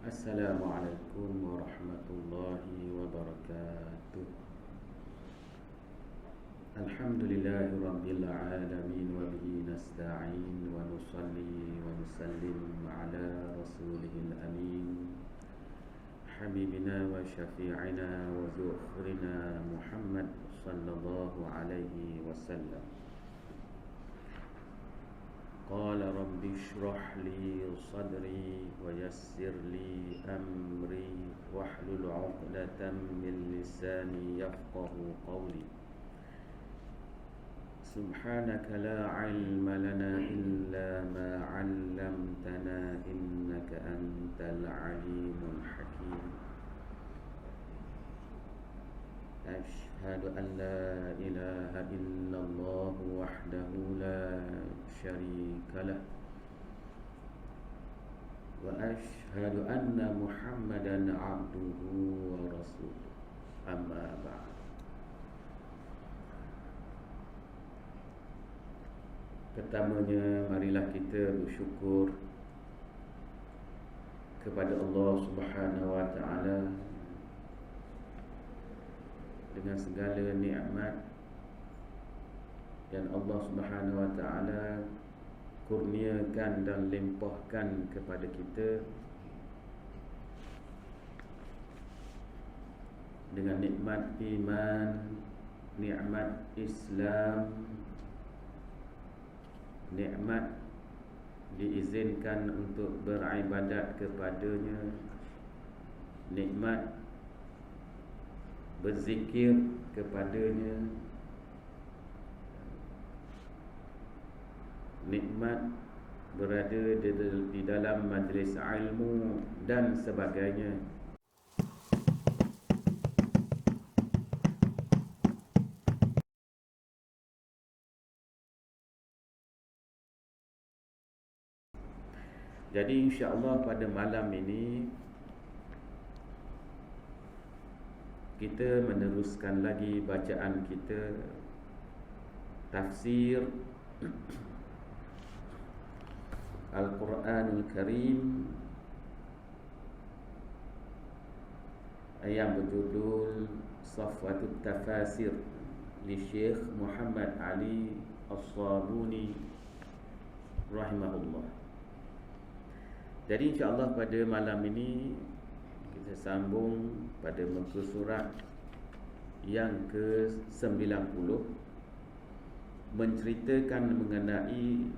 Assalamualaikum warahmatullahi wabarakatuh. Alhamdulillahi rabbil alamin wa bihi nasta'in wa nusalli wa nusallim ala rasulihil amin habibina wa syafi'ina wa zukhrina Muhammad sallallahu alaihi wasallam. قال رب اشرح لي صدري ويسر لي أمري واحلل عقدة من لساني يفقه قولي سبحانك لا علم لنا إلا ما علمتنا إنك أنت العليم الحكيم أشهد أن لا إله إلا الله وحده لا شريك له وأشهد أن محمدا عبده ورسوله أما بعد. Pertamanya, marilah kita bersyukur kepada Allah Subhanahu wa ta'ala dengan segala nikmat yang Allah Subhanahu wa ta'ala kurniakan dan limpahkan kepada kita dengan nikmat iman, nikmat Islam, nikmat diizinkan untuk beribadat kepadanya, nikmat berzikir kepadanya, nikmat berada di dalam majlis ilmu dan sebagainya. Jadi insya-Allah pada malam ini kita meneruskan lagi bacaan kita tafsir Al-Quranul Karim yang berjudul Safwatut Tafasir li Syekh Muhammad Ali As-Sabuni rahimahullah. Jadi insya-Allah pada malam ini kita sambung pada muka surat yang ke-90, menceritakan mengenai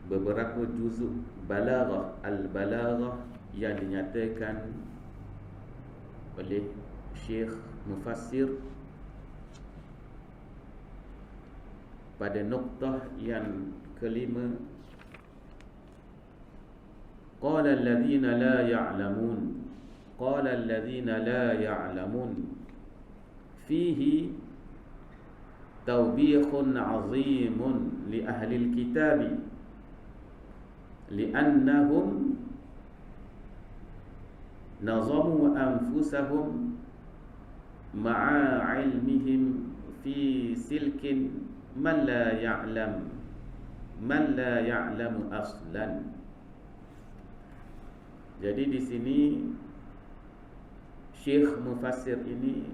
beberapa juzuk balaghah, al-balaghah yang dinyatakan oleh Syekh Mufassir pada noktah yang kelima. Qala alladhina la ya'lamun, qala alladhina la ya'lamun fihi tawbikhun 'azimun li ahli al-kitabi li'annahum nazamu anfusahum ma'a ilmihim fi silkin man la ya'lamu aslan. Jadi di sini Syekh Mufassir ini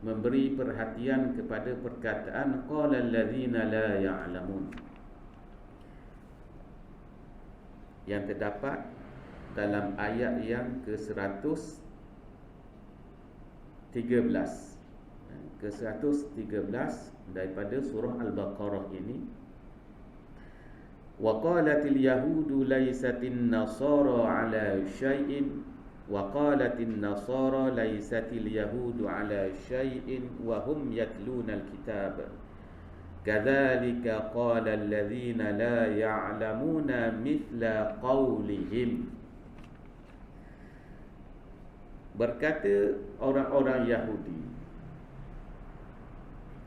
memberi perhatian kepada perkataan qala allazina la ya'lamun yang terdapat dalam ayat yang ke-113 daripada surah Al-Baqarah ini. Wa qalatil yahudu laysatin nasara ala syai'in wa qalatin nasara laysatil yahudu ala syai'in wa hum yatluna al-kitab kadzalika qala alladhina la ya'lamuna mithla qawlihim. Berkata orang-orang Yahudi,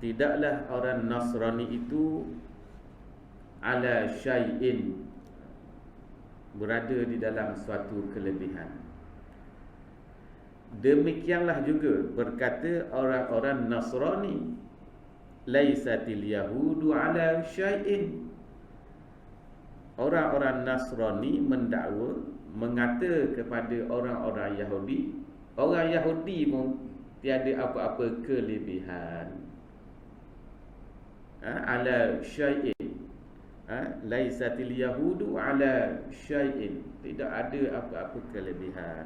tidaklah orang Nasrani itu ala syai'in, berada di dalam suatu kelebihan. Demikianlah juga berkata orang-orang Nasrani, laisatil yahudu ala syai'in, orang-orang Nasrani mendakwa, mengata kepada orang-orang Yahudi, orang Yahudi pun tiada apa-apa kelebihan. Ala syai'in, laisatil yahudu ala syai'in, tidak ada apa-apa kelebihan.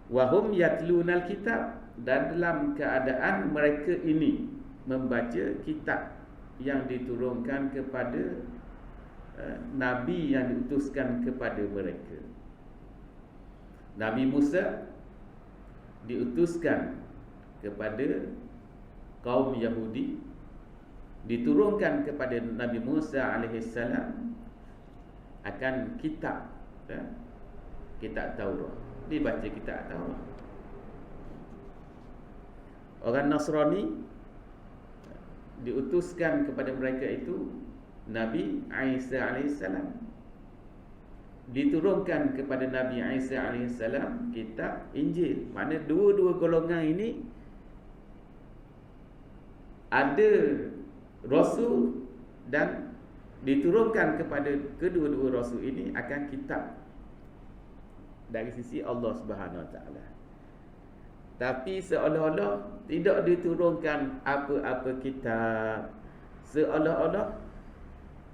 Wahum yatlunal kitab, dan dalam keadaan mereka ini membaca kitab yang diturunkan kepada Nabi yang diutuskan kepada mereka. Nabi Musa diutuskan kepada kaum Yahudi, diturunkan kepada Nabi Musa alaihissalam akan kitab, kitab Taurat. Dibaca kitab Taurat. Orang Nasrani diutuskan kepada mereka itu Nabi Isa alaihissalam. Diturunkan kepada Nabi Isa alaihissalam kitab Injil. Mana dua-dua golongan ini ada Rasul, dan diturunkan kepada kedua-dua Rasul ini akan kitab dari sisi Allah Subhanahu Wa Taala. Tapi seolah-olah tidak diturunkan apa-apa kitab, seolah-olah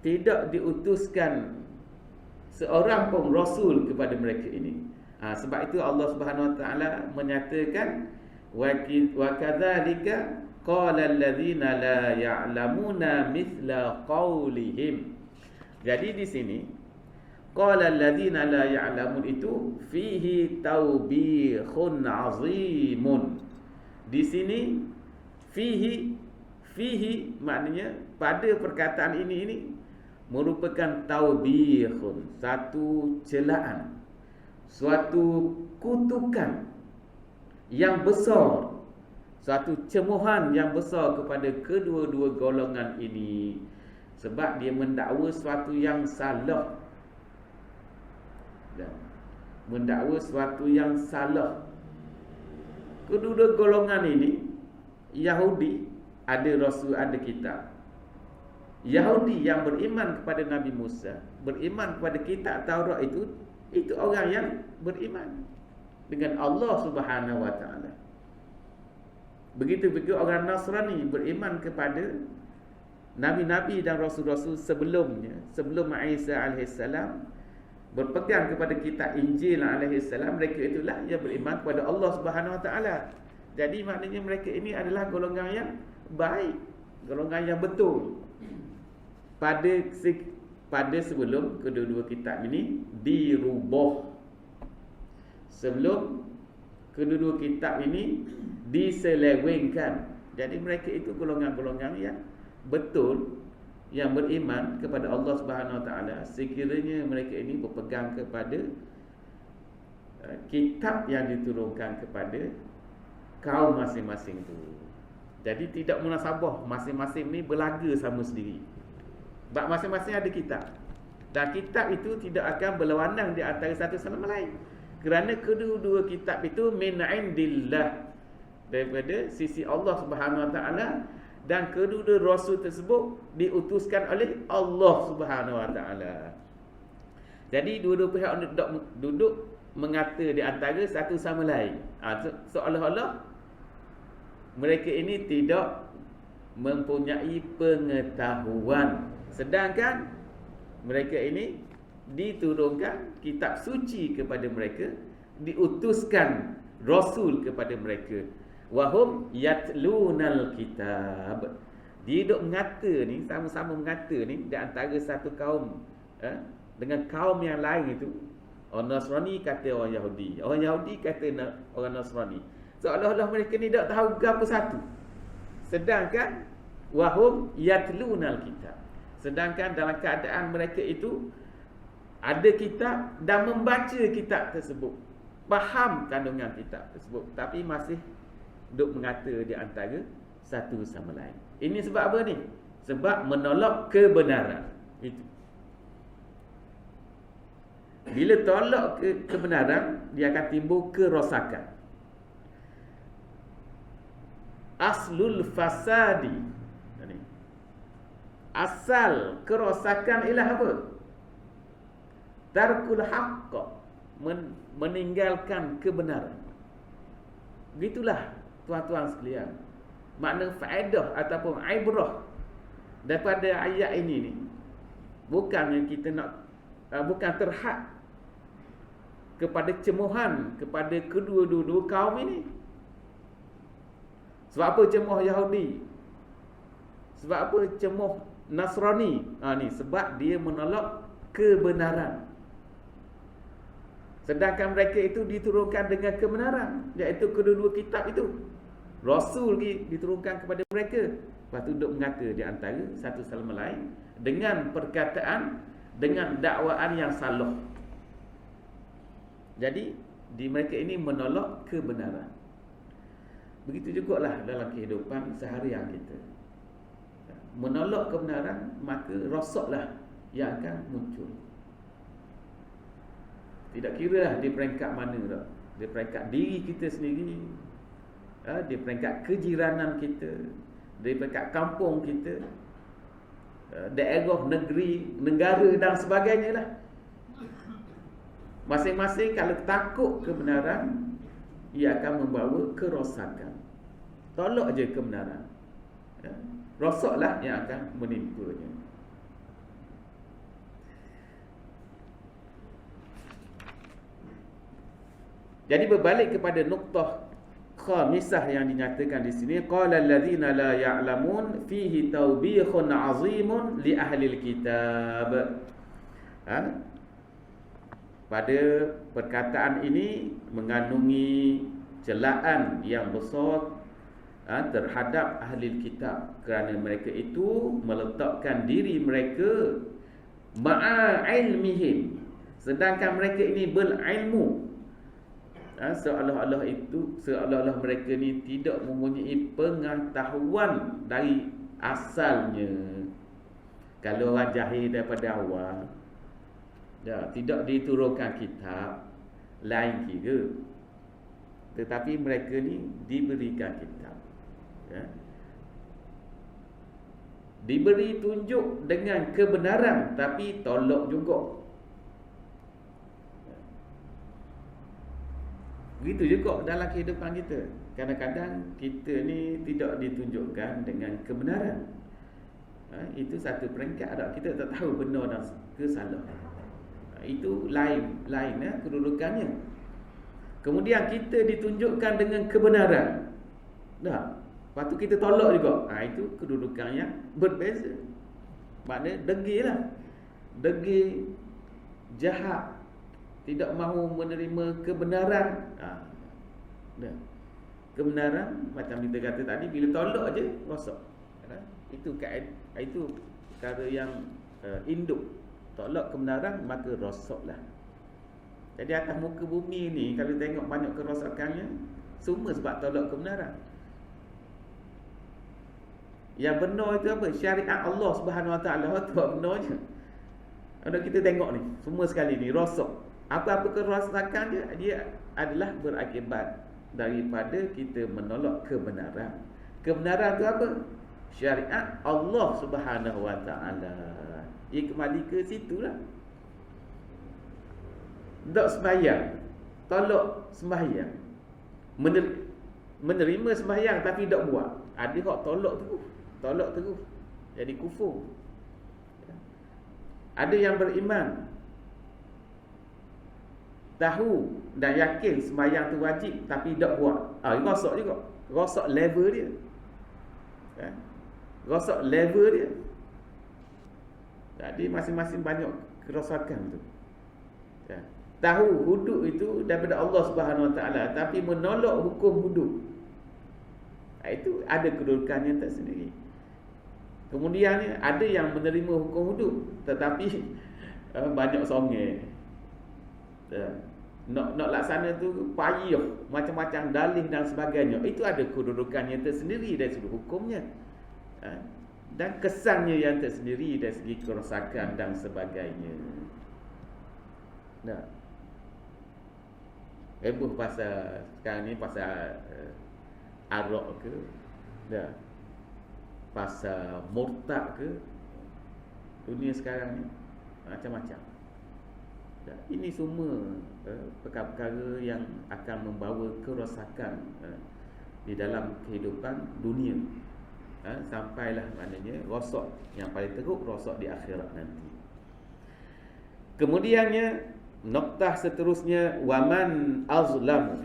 tidak diutuskan seorang pun Rasul kepada mereka ini. Sebab itu Allah Subhanahu Wa Taala menyatakan wa kadzalika qala alladzina la ya'lamuna mithla qaulihim. Jadi di sini qala alladzina la ya'lamun itu fihi tawbihun azimun. Di sini fihi maknanya pada perkataan ini merupakan tawbihun, satu celaan, suatu kutukan yang besar, satu cemohan yang besar kepada kedua-dua golongan ini, sebab dia mendakwa sesuatu yang salah. Mendakwa sesuatu yang salah. Kedua-dua golongan ini, Yahudi ada Rasul, ada kitab. Yahudi yang beriman kepada Nabi Musa, beriman kepada kitab Taurat itu orang yang beriman dengan Allah Subhanahu Wa Taala. Begitu orang Nasrani beriman kepada Nabi-Nabi dan Rasul-Rasul sebelumnya, sebelum Isa alaihissalam, berpegang kepada kitab Injil alaihissalam. Mereka itulah yang beriman kepada Allah Subhanahu Wa Taala. Jadi maknanya mereka ini adalah golongan yang baik, golongan yang betul. Pada sebelum kedua-dua kitab ini dirubah, sebelum kedua-dua kitab ini diselewengkan. Jadi mereka itu golongan-golongan yang betul, yang beriman kepada Allah Subhanahu Wa Taala, sekiranya mereka ini berpegang kepada kitab yang diturunkan kepada kaum masing-masing itu. Jadi tidak munasabah masing-masing ni berlaga sama sendiri. Sebab masing-masing ada kitab, dan kitab itu tidak akan berlawanan di antara satu sama lain, kerana kedua-dua kitab itu min indillah, daripada sisi Allah Subhanahu Wa Taala, dan kedua-dua rasul tersebut diutuskan oleh Allah Subhanahu Wa Taala. Jadi dua-dua pihak duduk mengata di antara satu sama lain. Seolah-olah mereka ini tidak mempunyai pengetahuan, sedangkan mereka ini diturunkan kitab suci kepada mereka, diutuskan rasul kepada mereka. Wahum yatlunal kitab. Dia duk mengata ni, sama-sama mengata ni di antara satu kaum dengan kaum yang lain itu. Orang Nasrani kata orang Yahudi, orang Yahudi kata orang Nasrani. Seolah-olah mereka ni tak tahu apa satu. Sedangkan wahum yatlunal kitab, sedangkan dalam keadaan mereka itu ada kitab dan membaca kitab tersebut, faham kandungan kitab tersebut, tapi masih duk mengata di antara satu sama lain. Ini sebab apa ni? Sebab menolak kebenaran. Itu. Bila tolak kebenaran, dia akan timbul kerosakan. Aslul fasadi, Asal kerosakan ialah apa? Tarkul haqq, meninggalkan kebenaran. Begitulah tuan-tuan sekalian, makna faedah ataupun ibrah daripada ayat ini ni, bukannya kita nak bukan terhad kepada cemohan kepada kedua-dua kaum ini. Sebab apa cemoh Yahudi? Sebab apa cemoh Nasrani? Ni sebab dia menolak kebenaran. Sedangkan mereka itu diturunkan dengan kebenaran, iaitu kedua-dua kitab itu. Rasul diturunkan kepada mereka. Lepas tu duduk mengata di antara satu sama lain dengan perkataan, dengan dakwaan yang salah. Jadi di mereka ini menolak kebenaran. Begitu jugalah dalam kehidupan seharian kita. Menolak kebenaran, maka rosaklah yang akan muncul. Tidak kiralah di peringkat mana dah. Di peringkat diri kita sendiri, di peringkat kejiranan kita, di peringkat kampung kita, daerah, negeri, negara dan sebagainya lah. Masing-masing kalau takut kebenaran, ia akan membawa kerosakan. Tolak je kebenaran, rosaklah yang akan menimpanya. Jadi berbalik kepada nuktah khamisah yang dinyatakan di sini, qala allazina la ya'lamun fihi tawbihun 'azimun li ahli alkitab. Pada perkataan ini mengandungi celaan yang besar terhadap ahli kitab, kerana mereka itu meletakkan diri mereka ma'a ilmihim, sedangkan mereka ini berilmu. Seolah-olah mereka ni tidak mempunyai pengetahuan dari asalnya. Kalau orang jahil daripada awal, tidak diturunkan kitab, lain kira. Tetapi mereka ni diberikan kitab, diberi tunjuk dengan kebenaran, tapi tolak juga. Begitu juga dalam kehidupan kita. Kadang-kadang kita ni tidak ditunjukkan dengan kebenaran. Itu satu peringkat dah. Kita tak tahu benar dan ke salah. Itu lain kedudukannya. Kemudian kita ditunjukkan dengan kebenaran. Lepas tu kita tolak juga. Itu kedudukan yang berbeza. Maknanya degil, jahat, tidak mahu menerima kebenaran. Kebenaran macam kita kata tadi, bila tolak je rosak. Itu perkara yang induk. Tolak kebenaran maka rosaklah. Jadi atas muka bumi ni kalau tengok banyak kerosakannya, semua sebab tolak kebenaran. Yang benar itu apa? Syariat Allah Subhanahu Wa Taala itu benar je. Kalau kita tengok ni, semua sekali ni rosak. Apa-apa kerosakan dia adalah berakibat daripada kita menolak kebenaran. Kebenaran tu apa? Syariat Allah Subhanahu Wa Taala. Ia kembali ke situlah. Tak sembahyang, tolak sembahyang. Menerima sembahyang tapi tak buat. Ada hak tolak terus. Jadi kufur. Ada yang beriman, tahu dan yakin sembahyang tu wajib tapi tak buat. Rosak juga. Rosak level dia. Rosak level dia. Jadi masing-masing banyak kerosakan tu. Tahu hudud itu daripada Allah Subhanahu Wa Taala tapi menolak hukum hudud. Itu ada kedudukannya tersendiri. Kemudian ada yang menerima hukum hudud tetapi banyak songeh. Nak laksana tu payah, macam-macam dalih dan sebagainya. Itu ada kedudukannya tersendiri dari segi hukumnya, dan kesannya yang tersendiri dari segi kerosakan dan sebagainya. Heboh pasal sekarang ni, pasal arak ke, pasal murtad ke, dunia sekarang ni macam-macam. Ini semua perkara-perkara yang akan membawa kerosakan di dalam kehidupan dunia. Sampailah maknanya rosak yang paling teruk, rosak di akhirat nanti. Kemudiannya noktah seterusnya, waman azlamu.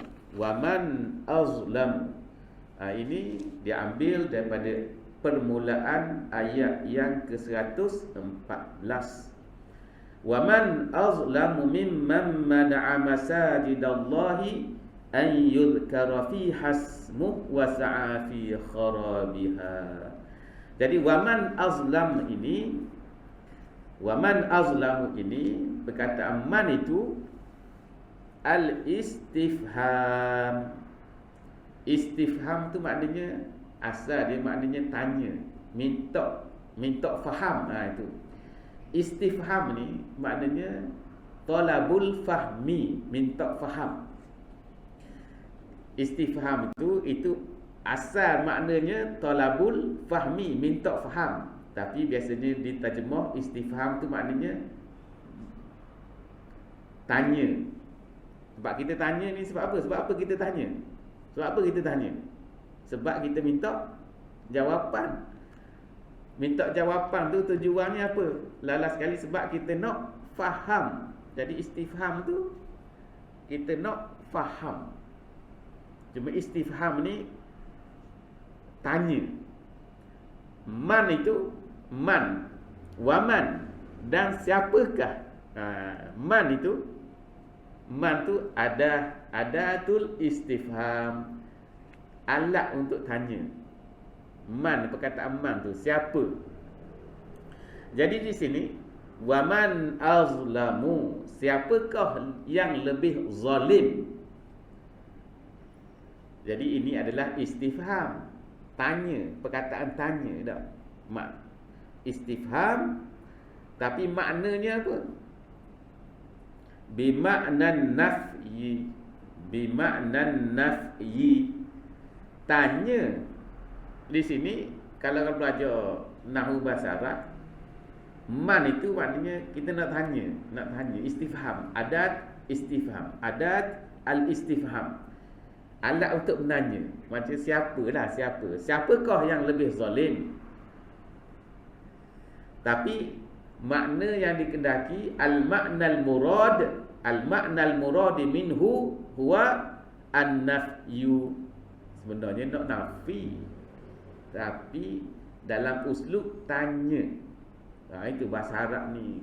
Ini diambil daripada permulaan ayat yang ke-114. Waman azlamu mimman mana'a masajidallahi an yudhkara fiha ismuhu wa sa'a fi kharabiha. Jadi waman azlamu ini perkataan man itu al-istifham. Istifham tu maknanya, asal dia maknanya tanya, minta faham. Itu istifham ni maknanya talabul fahmi, minta faham. Istifham itu asal maknanya talabul fahmi, minta faham. Tapi biasanya diterjemah istifham tu maknanya tanya. Sebab kita tanya ni sebab apa? Sebab apa kita tanya? Sebab apa kita tanya? Sebab kita minta jawapan. Minta jawapan tu tujuannya apa? Lala sekali sebab kita nak faham. Jadi istifham tu kita nak faham. Cuma istifham ni tanya. Man itu man, waman, dan siapakah? Man tu adatul istifham, alat untuk tanya. Man, perkataan man tu siapa? Jadi di sini waman azlamu, siapakah yang lebih zalim? Jadi ini adalah istifham, tanya, perkataan tanya dah. Istifham, tapi maknanya apa? Bima'nan nafyi. Tanya di sini kalau belajar nahwu bahasa Arab, man itu maknanya kita nak tanya, istifham, adat istifham, adat al-istifham, alat untuk menanya. Macam siapakah yang lebih zalim? Tapi makna yang dikendaki al-ma'nal murad minhu huwa an-nafyu. Sebenarnya nak nafi, tapi dalam uslub tanya. Itu bahasa Arab ni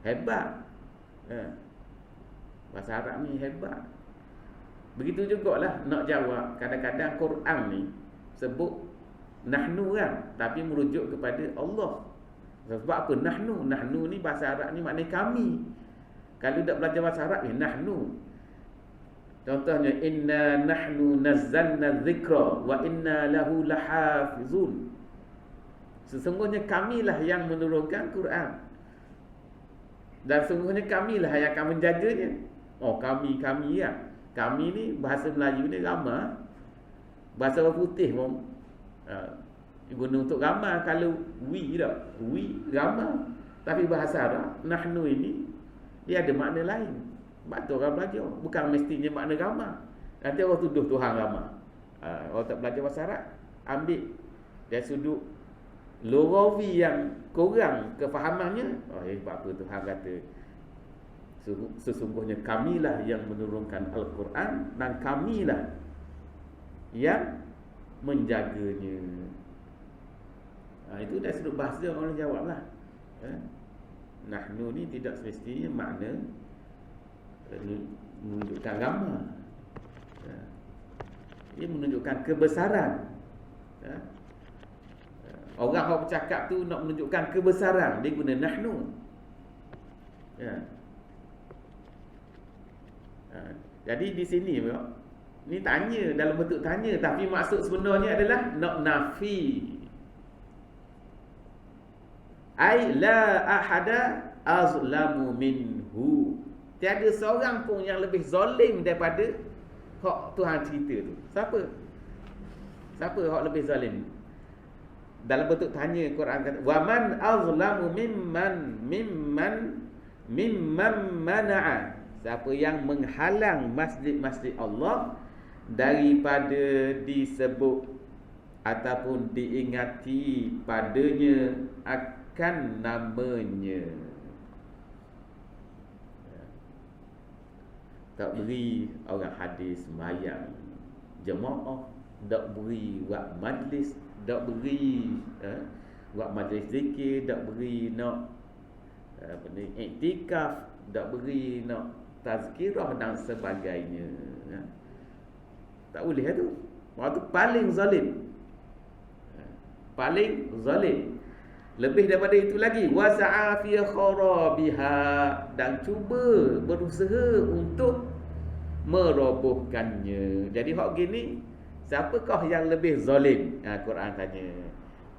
hebat. Bahasa Arab ni hebat. Begitu jugalah nak jawab. Kadang-kadang Quran ni sebut nahnu kan, tapi merujuk kepada Allah. Sebab apa? Nahnu ni bahasa Arab ni maknanya kami. Kalau tak belajar bahasa Arab ni nahnu. Contohnya inna nahnu nazzalna dzikra wa inna lahu lahafizun. Sesungguhnya kamilah yang menurunkan Quran, dan sesungguhnya kamilah yang akan menjaganya. Kami ya. Kami ni bahasa Melayu ni ramah. Bahasa orang putih pun guna untuk ramah. Kalau we ramah. Tapi bahasa Arab nahnu ini dia ada makna lain. Sebab tu orang belajar, bukan mestinya makna ramah. Nanti orang tuduh Tuhan ramah. Orang tak belajar bahasa Arab, ambil dari sudut lughawi yang kurang kefahamannya. Sebab apa Tuhan kata sesungguhnya kamilah yang menurunkan Al-Quran dan kamilah yang menjaganya. Itu dari sudut bahasa orang jawablah. Nahnu ni tidak semestinya makna menunjukkan ramah. Ia menunjukkan kebesaran. Orang yang bercakap tu nak menunjukkan kebesaran, dia guna nahnu. Jadi di sini ni tanya dalam bentuk tanya, tapi maksud sebenarnya adalah nak nafi. Ai la ahada azlamu minhu. Tiada seorang pun yang lebih zalim daripada hak Tuhan cerita tu. Siapa hak lebih zalim? dalam bentuk tanya. Quran kata wa man azlamu mimman mana'a, siapa yang menghalang masjid-masjid Allah daripada disebut ataupun diingati padanya akan namanya. Tak beri orang hadis sembahyang jemaah, tak beri buat majlis, tak beri buat majlis zikir, tak beri nak iktikaf, tak beri nak tazkirah dan sebagainya. Tak boleh tu. Waktu paling zalim. Paling zalim. Lebih daripada itu lagi, wasa'a fi kharabiha, dan cuba berusaha untuk merobohkannya. Jadi hak gini, siapakah yang lebih zalim? Quran tanya.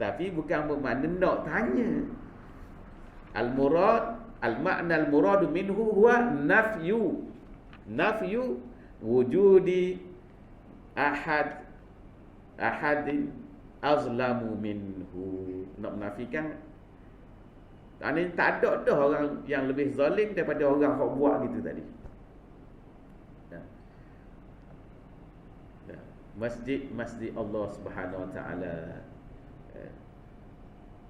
Tapi bukan bermakna nak tanya. Al-makna al-murad minhu huwa nafyu wujudi ahadin azlamu minhu. Nak menafikan tak ada dah orang yang lebih zalim daripada orang yang buat gitu tadi. Masjid Allah Subhanahu Wa Taala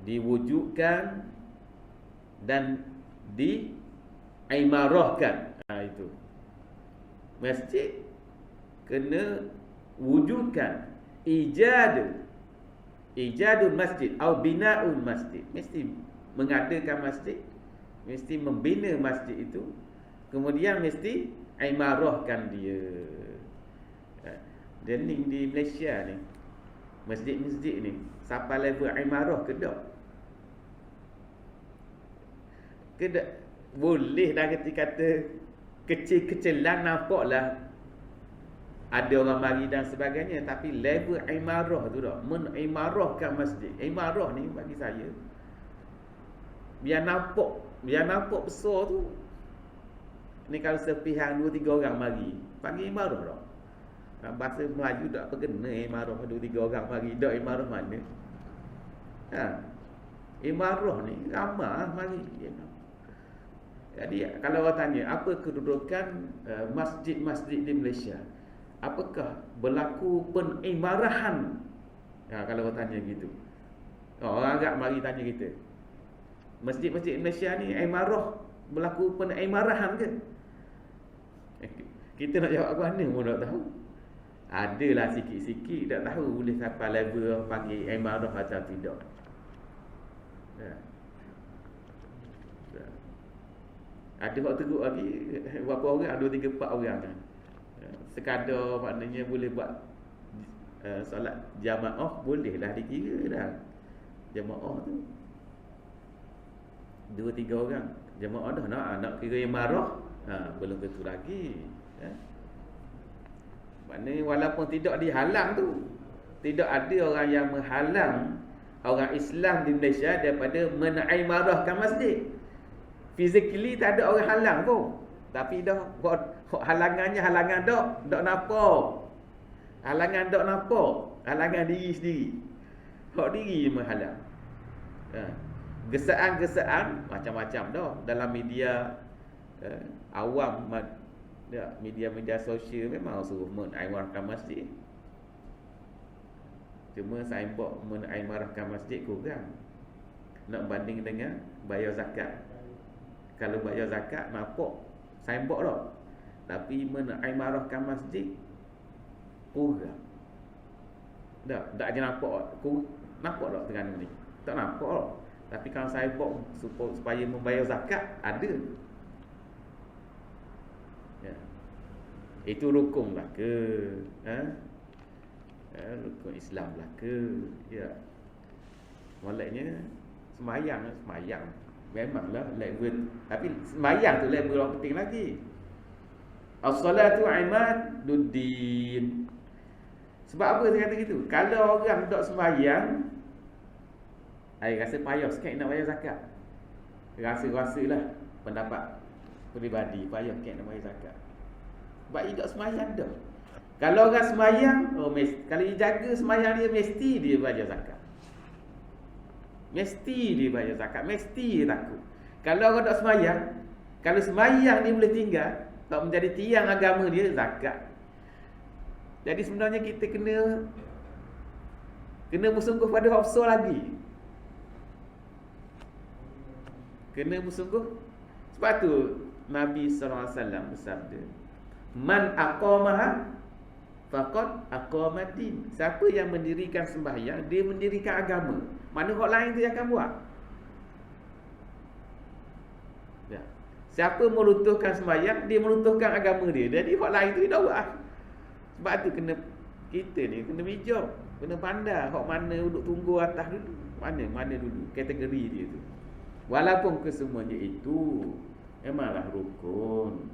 diwujudkan dan diimarahkan. Itu masjid kena wujudkan, ijadul masjid atau bina'ul masjid. Mesti mengadakan masjid, mesti membina masjid itu, kemudian mesti imarahkan dia. Dan ni di Malaysia ni, masjid-masjid ni sampai level imarah ke tak? Boleh dah kata kecil-kecilan nampaklah ada orang mari dan sebagainya, tapi level imarah tu tak, mengimarahkan masjid. Imarah ni bagi saya, biar nampak besar tu. Ni kalau sepihan 2-3 orang mari, panggil imarah tak? Bahasa Melayu tak berkena imarah 2-3 orang mari. Tak imarah mana? Imarah ni ramai mari. Jadi kalau orang tanya apa kedudukan masjid-masjid di Malaysia, apakah berlaku penimarahan? Kalau orang tanya gitu, orang agak mari tanya kita, masjid-masjid Malaysia ni imarah, berlaku penimarahan ke? Kita nak jawab mana pun tak tahu. Adalah sikit-sikit, tak tahu boleh sampai level panggil imarah atau tidak. Ada waktu teruk lagi, berapa orang? 2, 3, 4 orang kan. Sekadar maknanya boleh buat solat jamaah, bolehlah dikira dah. Jamaah tu 2-3 orang jamaah dah nak kira imarah, belum tentu lagi. Maknanya walaupun tidak dihalang tu, tidak ada orang yang menghalang orang Islam di Malaysia daripada menaimarahkan masjid. Physically tak ada orang halang pun, tapi dah halangannya halangan dok nampak. Halangan diri sendiri. Hak diri je menghalang. Gesaan-gesaan macam-macam dah dalam media awam, media-media sosial memang suruh menaimarahkan masjid. Cuma signboard menaimarahkan masjid kurang. Nak banding dengan bayar zakat. Kalau bayar zakat nampak signboard dah, tapi menaimarahkan masjid kurang. Tak je nampak. Nampak tak Terengganu ni? Tak nampak tak. Tapi kalau signboard supaya membayar zakat, ada. Itu rukun lah ke? Rukun Islam lah ke? Moleknya semayang memanglah level, tapi semayang tu level orang penting lagi. As-salatu imaduddin. Sebab apa saya kata gitu? Kalau orang tak semayang, rasa payah sikit nak bayar zakat. Rasa-rasalah pendapat peribadi, payah sikit nak bayar zakat. Sebab dia tak semayang dah. Kalau orang semayang, kalau dia jaga semayang dia, mesti dia bayar zakat. Mesti dia bayar zakat, mesti dia takut. Kalau orang tak semayang, kalau semayang dia boleh tinggal, tak menjadi tiang agama dia, zakat. Jadi sebenarnya kita kena bersungguh pada hafsah lagi. Kena bersungguh. Sebab tu Nabi SAW bersabda, man aqamaha faqad aqamaddin. Siapa yang mendirikan sembahyang, dia mendirikan agama. Mana orang lain tu yang akan buat? Ya. Siapa meruntuhkan sembahyang, dia meruntuhkan agama dia. Jadi orang lain tu dia tak buat. Sebab tu kita ni kena bijak, kena pandai hak mana duduk tunggu atas dulu. Mana dulu kategori dia tu. Walaupun kesemuanya itu memanglah rukun,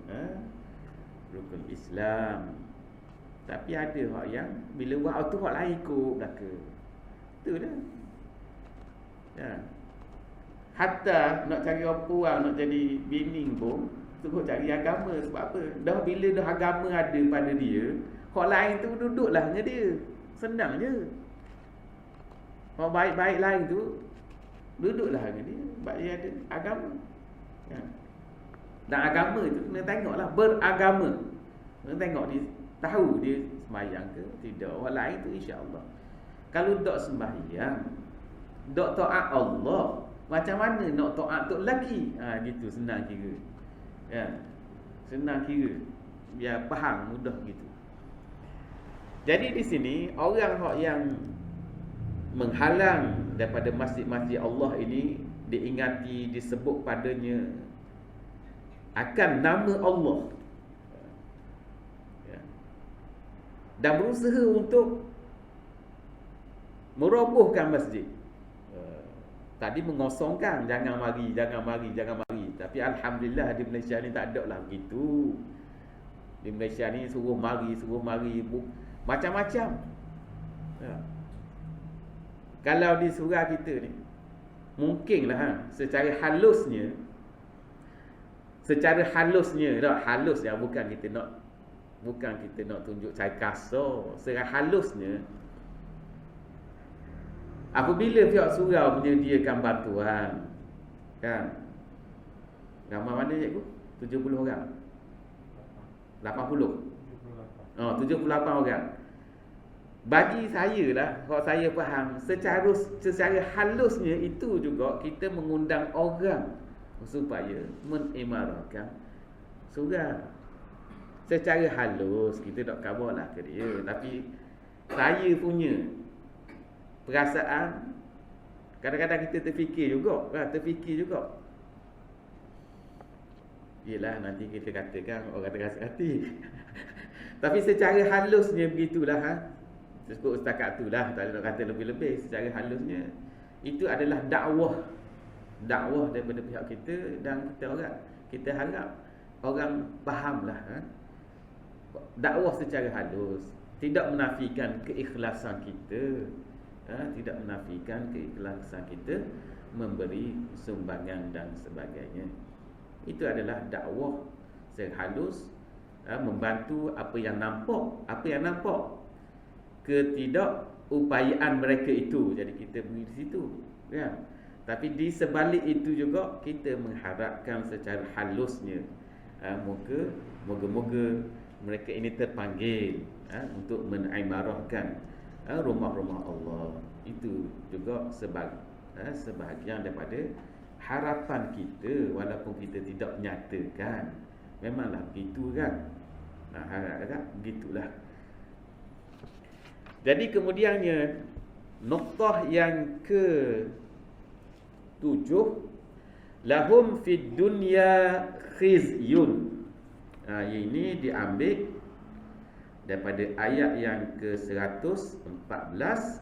rukun Islam. Tapi ada hak yang bila buat tu hak lain ikut belaka. Tu dah. Ya. Hatta nak cari orang nak jadi bini pun terus cari agama. Sebab apa? Dah bila dah agama ada pada dia, hak lain tu duduklah dengan dia. Senang je. Hak baik-baik lain tu duduklah dengan dia. Sebab dia ada agama. Ya. Dan agama itu kena tengoklah beragama. Kena tengok dia tahu dia sembahyang ke tidak. Orang lain tu insya-Allah. Kalau tak sembahyang, tak taat Allah, macam mana nak taat tok lelaki? Gitu senang kira. Ya. Senang kira. Biar faham mudah gitu. Jadi di sini orang yang menghalang daripada masjid-masjid Allah ini diingati, disebut padanya akan nama Allah, ya, dan berusaha untuk merobohkan masjid. Tadi mengosongkan, jangan mari. Tapi alhamdulillah di Malaysia ni tak ada lah begitu. Di Malaysia ni suruh mari macam-macam. Ya. Kalau di surah kita ni mungkinlah secara halusnya bukan kita nak tunjuk cara kasar. Secara halusnya, apabila pihak surau menyediakan bantuan, kan, ramai mana cikgu? 70 orang, 80 78 orang. Bagi saya lah, kalau saya faham, secara halusnya itu juga kita mengundang orang supaya mengimarahkan surau. Secara halus kita tak kabarlah ke dia. Tapi saya punya perasaan, kadang-kadang kita terfikir juga. Yelah, nanti kita katakan orang terasa hati. Tapi secara halusnya begitulah. Sebut setakat tu lah, tak nak kata lebih-lebih. Secara halusnya itu adalah dakwah daripada pihak kita. Dan kita harap orang fahamlah, dakwah secara halus, tidak menafikan keikhlasan kita, memberi sumbangan dan sebagainya. Itu adalah dakwah secara halus, membantu apa yang nampak ketidakupayaan mereka itu. Jadi kita beri di situ, kan? Tapi di sebalik itu juga kita mengharapkan secara halusnya, moga-moga mereka ini terpanggil untuk menaimarahkan rumah-rumah Allah. Itu juga sebahagian daripada harapan kita, walaupun kita tidak menyatakan. Memanglah begitu, kan? Harap begitulah. Jadi kemudiannya noktah yang ke-7, lahum fid dunya khizyun. Ini diambil daripada ayat yang ke-114.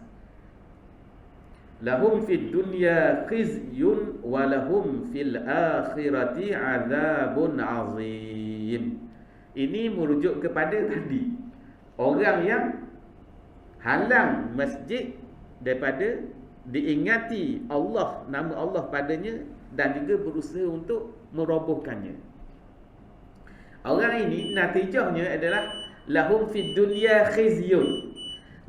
Lahum fid dunya khizyun wa lahum fil akhirati azabun azim. Ini merujuk kepada tadi, orang yang halang masjid daripada diingati Allah, nama Allah padanya, dan juga berusaha untuk merobohkannya. Orang ini natijahnya adalah lahum fid dunya khizyun.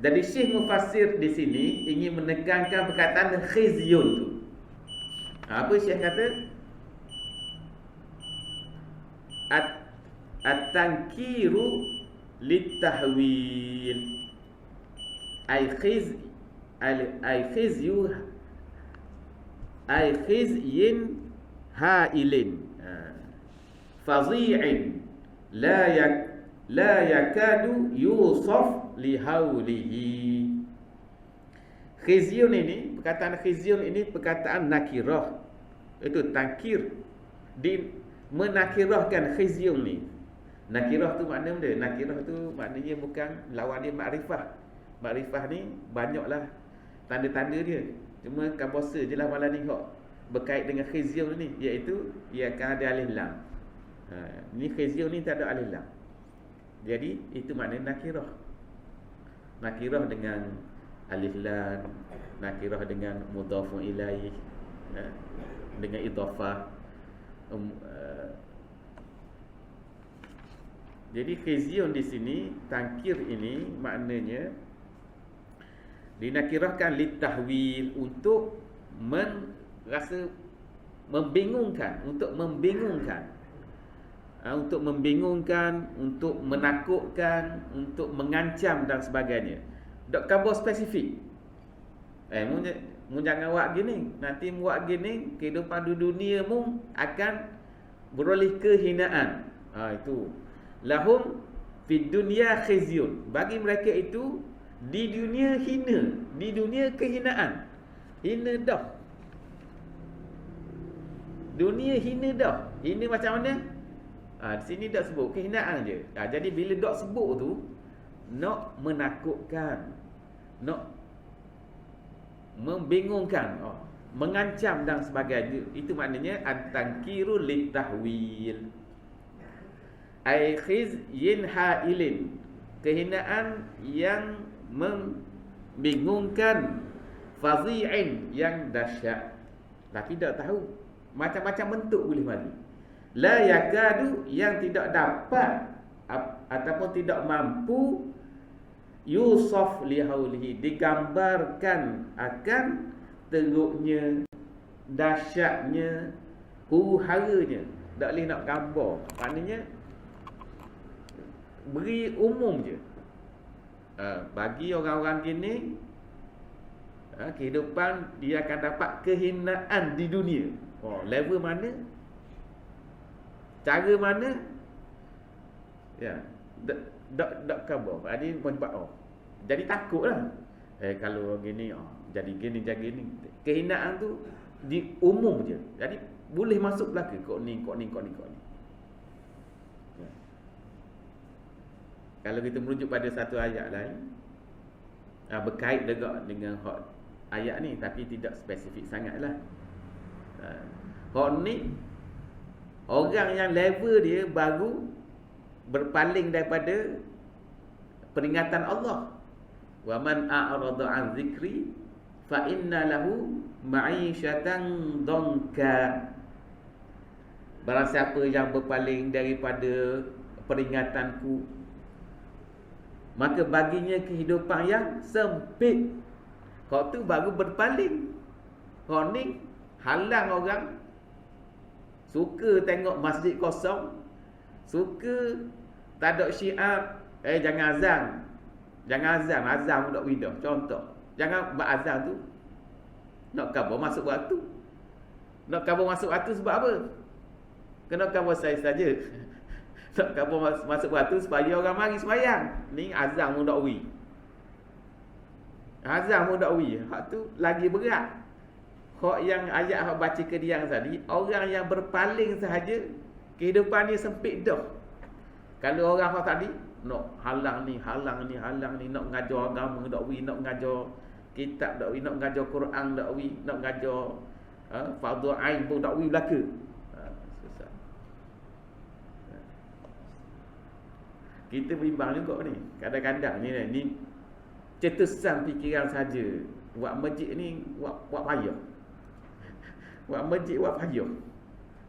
Dari Syekh Mufassir di sini ingin menekankan perkataan khizyun tu. Apa Syekh kata? At-tankiru litahwil. Ay khizyu ay khizyin hailin, fadhi'in la yakadu yusaf lihaulihi. Khizyun ini, perkataan khizyun ini perkataan nakirah. Itu tankir, menakirahkan khizyun ni. Nakirah tu makna dia, nakirah tu maknanya bukan lawan dia makrifah. Makrifah ni banyaklah tanda-tanda dia. Cuma kabosa je lah malam ni kok berkait dengan khizyun ni, iaitu ia akan ada alif lam. Ni khizyun ni tak ada alif lam. Jadi itu makna nakirah. Nakirah dengan alif lam, nakirah dengan mudhafun ilaih, dengan idhafah. Jadi khizyun di sini, tankir ini maknanya dinakirahkan litahwil, untuk membingungkan, untuk membingungkan, untuk membingungkan, untuk menakutkan, untuk mengancam dan sebagainya. Dok khabar spesifik. Mu jangan buat gini, nanti mu buat gini, kehidupan di dunia mu akan beroleh kehinaan. Itu. Lahum fid dunya khizyun. Bagi mereka itu di dunia hina, di dunia kehinaan. Hina dah. Dunia hina dah. Hina macam mana? Di sini dak sebut kehinaan je. Jadi bila dak sebut tu nak menakutkan, nak membingungkan, mengancam dan sebagainya. Itu maknanya at-tankiru litahwil. Ai khizyin hailin, kehinaan yang membingungkan, fadhi'in yang dahsyat. Tapi tak tahu, macam-macam bentuk boleh mari. La yakadu, yang tidak dapat ataupun tidak mampu, yusaf lihaulihi, digambarkan akan teruknya, dahsyatnya, huru-haranya. Tak boleh nak gambar. Maknanya beri umum je. Bagi orang-orang gini, kehidupan dia akan dapat kehinaan di dunia. Level mana? Cara mana? Ya, tak khabar. Jadi menyebab jadi takutlah. Kalau gini, jadi gini, jadi gini. Kehinaan tu di umum je. Jadi boleh masuk belaka. Kok ni. Ya. Kalau kita merujuk pada satu ayat lain, berkait juga dengan ayat ni, tapi tidak spesifik sangatlah. Hak ni orang yang level dia baru berpaling daripada peringatan Allah. Wa man a'rada 'an dzikri fa inna lahu ma'isyatan dhanka. Barang siapa yang berpaling daripada peringatanku, maka baginya kehidupan yang sempit. Kau tu baru berpaling. Kau ni halang orang, suka tengok masjid kosong, suka tak ada syiar, jangan azan. Jangan azan pun tak widah. Contoh, jangan buat azan tu nak khabar masuk waktu. Nak khabar masuk waktu sebab apa? Kena khabar saya saja. Nak khabar masuk waktu supaya orang mari sembahyang. Ni azan pun tak wi. Azan pun tak wi. Hak tu lagi berat. Hak yang ayat hak baca ke dia tadi, orang yang berpaling sahaja kehidupan dia sempit dah. Kalau orang hak tadi nak halang ni, nak ngajar agama dak wi, nak ngajar kitab dak wi, nak ngajar Quran dak wi, nak ngajar fardhu ain pun dak wi belaka. Susah. Kita bimbang juga ni. Kadang-kadang ni cetusan fikiran saja. Buat masjid ni buat payah. Buat masjid buat payah.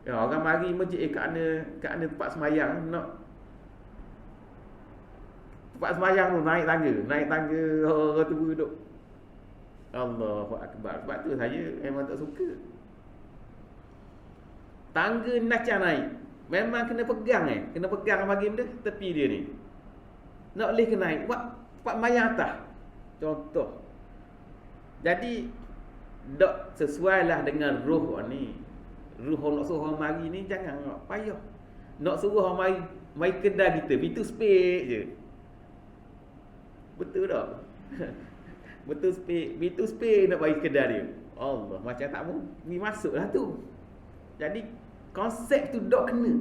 Ya, orang mari masjid kerana tempat sembahyang, nak tempat sembahyang tu naik tangga orang tu duduk. Allahu akbar. Sebab tu saya memang tak suka. Tangga nacang naik. Memang kena pegang kena pegang bagi benda tepi dia ni. Nak boleh ke naik, buat mayang atas. Contoh. Jadi dok sesuailah dengan ruh ni. Ruh nak suruh orang mari ni jangan payah. Nak suruh orang mari kedai kita, itu spek je. Betul tak? Betul spek, itu spek nak bagi kedai dia. Allah, macam tak mau ni masuklah tu. Jadi konsep tu dok kena.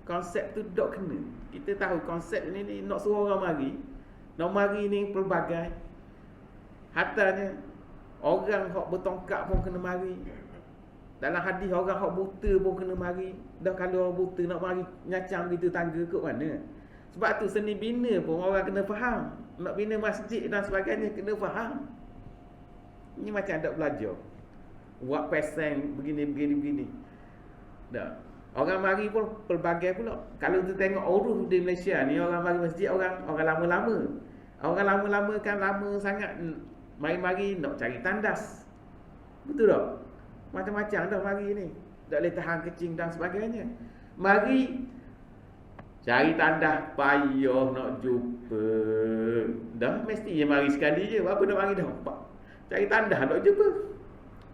Konsep tu dok kena. Kita tahu konsep ni nak suruh orang mari. Nak mari ni pelbagai. Hatanya orang hok bertongkak pun kena mari. Dalam hadis orang hok buta pun kena mari. Dah kalau orang buta nak mari nyacang begitu tangga ke mana? Sebab tu seni bina pun orang kena faham. Nak bina masjid dan sebagainya kena faham. Ini macam ada belajar. Buat peseng begini. Dah. Orang mari pun pelbagai pula. Kalau tu tengok uruf di Malaysia ni, orang mari masjid orang lama-lama. Orang lama-lama kan lama sangat mari-mari nak cari tandas. Betul tak? Macam-macam dah mari ni. Tak boleh tahan kecing dan sebagainya. Mari cari tandas, payah nak jumpa. Dah mesti je mari sekali je. Apa nak mari dah? Cari tandas nak jumpa.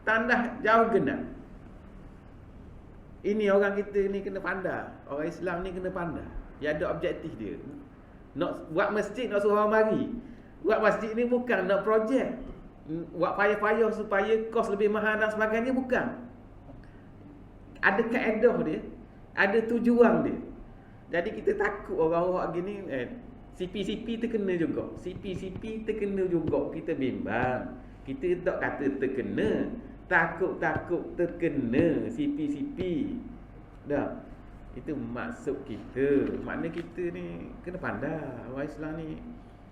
Tandas jauh genap. Ini orang kita ni kena pandai. Orang Islam ni kena pandai. Dia ada objektif dia. Nak buat masjid nak suruh orang mari. Buat masjid ni bukan nak projek. Buat payah-payah supaya kos lebih mahal dan sebagainya, bukan. Ada kaedah dia, ada tujuan dia. Jadi kita takut orang-orang gini CP-CP terkena juga. CP-CP terkena juga. Kita bimbang. Kita tak kata terkena, takut-takut terkena CP-CP. Dah. Itu maksud kita. Makna kita ni kena pandai. Orang Islam ni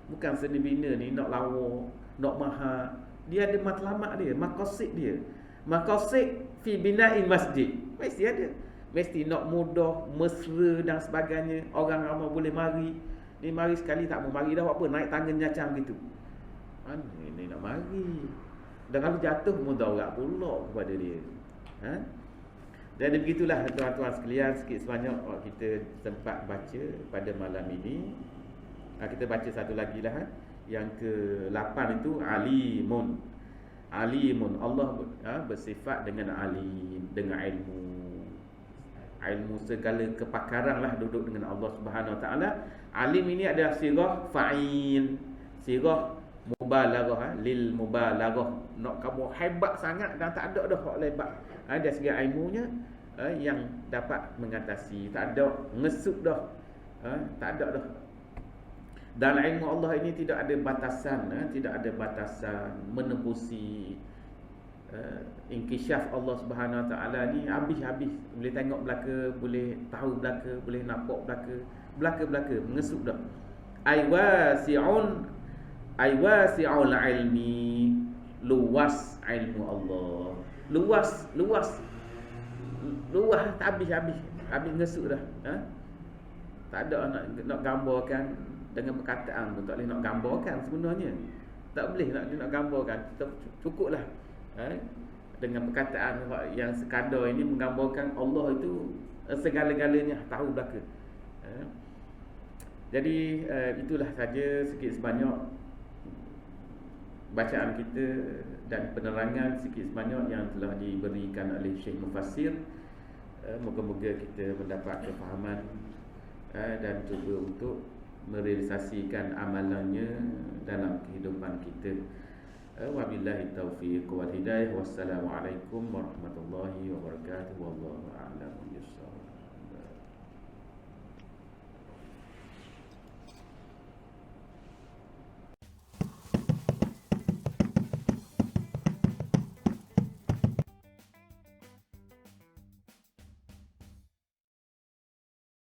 bukan seni bina ni nak lawa, nak mahal. Dia ada matlamat dia, maqasid dia. Maqasid fi bina'il masjid. Mesti ada. Mesti nak mudah, mesra dan sebagainya. Orang ramai boleh mari. Ni mari sekali tak mau mari dah apa, naik tangga nyacang gitu. Mana ni nak mari? Dan kalau jatuh mudarat pula kepada dia. Jadi begitulah tuan-tuan sekalian, sikit sebanyak kita sempat baca pada malam ini. Kita baca satu lagi lah. Yang ke-8 itu alimun. Alimun. Allah bersifat dengan alim, dengan ilmu. Ilmu segala kepakaran lah duduk dengan Allah Subhanahu Wa Taala. Alim ini adalah sirah fa'il, sirah mubalaghah, lil mubalaghah. Nak kamu hebat sangat dan tak ada dah hak lebat. Ada segi ilmunya yang dapat mengatasi, tak ada ngesut dah. Tak ada dah. Dan ilmu Allah ini tidak ada batasan, tidak ada batasan menembusi inkishaf Allah Subhanahu Wa Taala ni habis-habis. Boleh tengok belaka, boleh tahu belaka, boleh nampak belaka, mengesut dah. Aiwasi'un ilmi, luas ilmu Allah. Luas tak habis ngesut dah. Tak ada nak gambarkan dengan perkataan pun, tak boleh nak gambarkan sebenarnya. Tak boleh nak gambarkan. Cukuplah dengan perkataan yang sekadar ini menggambarkan Allah itu segala-galanya, tahu belaka. Jadi itulah saja sikit sebanyak bacaan kita dan penerangan sikit sebanyak yang telah diberikan oleh Syekh Mufassir. Moga-moga kita mendapat kefahaman dan cuba untuk merealisasikan amalannya dalam kehidupan kita. Wabillahi taufiq wal hidayah. Wassalamualaikum warahmatullahi wabarakatuh. Wallahu a'lam.